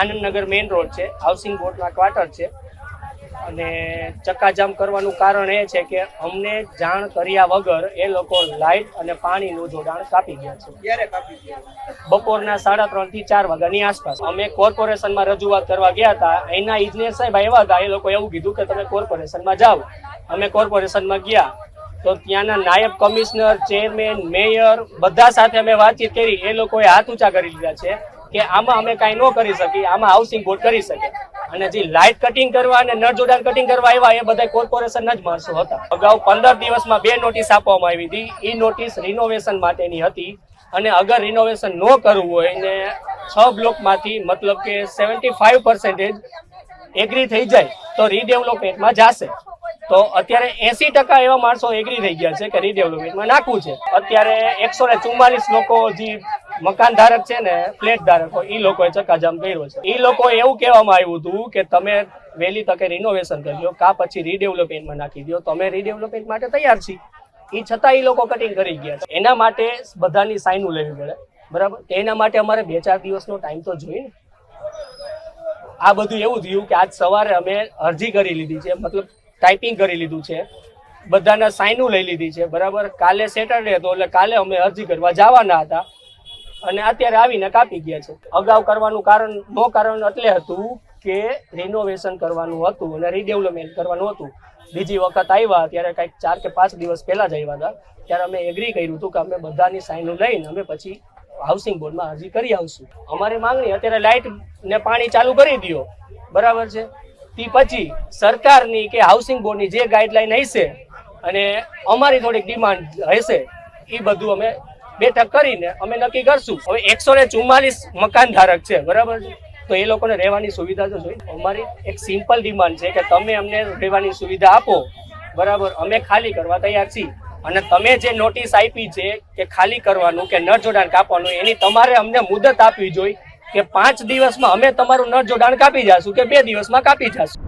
Anandnagar main road છે, housing બોર્ડના quarter છે અને ચક્કાજામ કરવાનું કારણ એ છે કે અમને જાણ કર્યા વગર એ લોકો લાઇટ અને પાણીનું જોડાણ કાપી ગયા છે. ક્યારે કાપી ગયા? બપોરના 3:30 થી 4 વાગ્યાની આસપાસ. અમે કોર્પોરેશનમાં રજૂઆત કરવા ગયા હતા. અહીંના ઇજનેર સાહેબ આવ્યા હતા. એ લોકો એવું કીધું કે તમે કોર્પોરેશનમાં જાઓ. અમે કોર્પોરેશનમાં ગયા તો ત્યાંના નાયબ કમિશનર, ચેરમેન, મેયર બધા સાથે અમે વાતચીત કરી. એ લોકોએ હાથ ઊંચા કરી લીધા છે કે આમાં અમે કાંઈ ન કરી શકીએ, આમાં હાઉસિંગ બોર્ડ કરી શકે. અને જે લાઇટ કટિંગ કરવા અને નળ જોડાણ કટિંગ કરવા આવ્યા એ બધા કોર્પોરેશનના જ માણસો હતા. અગાઉ 15 દિવસમાં 2 નોટિસ આપવામાં આવી હતી. એ નોટિસ રિનોવેશન માટેની હતી અને અગર રિનોવેશન ન કરવું હોય ને 6 બ્લોકમાંથી મતલબ કે 75% એગ્રી થઈ જાય તો રીડેવલપમેન્ટમાં જશે. તો અત્યારે 80% એવા માણસો એગ્રી થઈ ગયા છે કે રીડેવલપમેન્ટમાં નાખવું છે. અત્યારે 144 લોકો જે મકાન ધારક છે ને, ફ્લેટ ધારકો, એ લોકોએ ચક્કાજામ કર્યો છે. એ લોકોએ એવું કહેવામાં આવ્યું હતું કે તમે વહેલી તકે રિનોવેશન કરજો, કા પછી રીડેવલપમેન્ટમાં નાખી દો. તો અમે રીડેવલપમેન્ટ માટે તૈયાર છીએ. એ છતાં એ લોકો કટિંગ કરી ગયા છે. એના માટે બધાની સાઈનું લેવી પડે, બરાબર? એના માટે અમારે 2-4 દિવસનો ટાઈમ તો જોઈએ ને. આ બધું એવું થયું કે આજ સવારે અમે અરજી કરી લીધી છે, મતલબ ટાઈપિંગ કરી લીધું છે, બધાના સાઈનું લઈ લીધી છે, બરાબર? કાલે સેટરડે હતો એટલે કાલે અમે અરજી કરવા જવાના હતા અને અત્યારે આવીને કાપી ગયા છે. અગાઉ કરવાનું કારણ એટલે હતું કે રિનોવેશન કરવાનું હતું અને રીડેવલપમેન્ટ કરવાનું હતું. બીજી વખત આવ્યા ત્યારે કંઈક 4 કે 5 દિવસ પહેલા જ આવ્યા હતા. ત્યારે અમે એગ્રી કર્યું હતું કે અમે બધાની સાઈનું લઈને અમે પછી હાઉસિંગ બોર્ડમાં અરજી કરી આવશું. અમારી માંગણી અત્યારે લાઇટ ને પાણી ચાલુ કરી દો, બરાબર છે? તે પછી સરકારની કે હાઉસિંગ બોર્ડની જે ગાઈડલાઈન હશે અને અમારી થોડીક ડિમાન્ડ હશે એ બધું અમે બેઠક કરીને અમે નક્કી કરશું. હવે 144 મકાન ધારક છે, બરાબર છે? તો એ લોકોને રહેવાની સુવિધા તો જોઈએ. અમારી એક સિમ્પલ ડિમાન્ડ છે કે તમે અમને રહેવાની સુવિધા આપો, બરાબર? અમે ખાલી કરવા તૈયાર છીએ. અને તમે જે નોટિસ આપી છે કે ખાલી કરવાનું કે નળ જોડાણ કાપવાનું, એની તમારે અમને મુદત આપવી જોઈએ કે 5 દિવસમાં અમે તમારું નળ જોડાણ કાપી જશું કે 2 દિવસમાં કાપી જશું.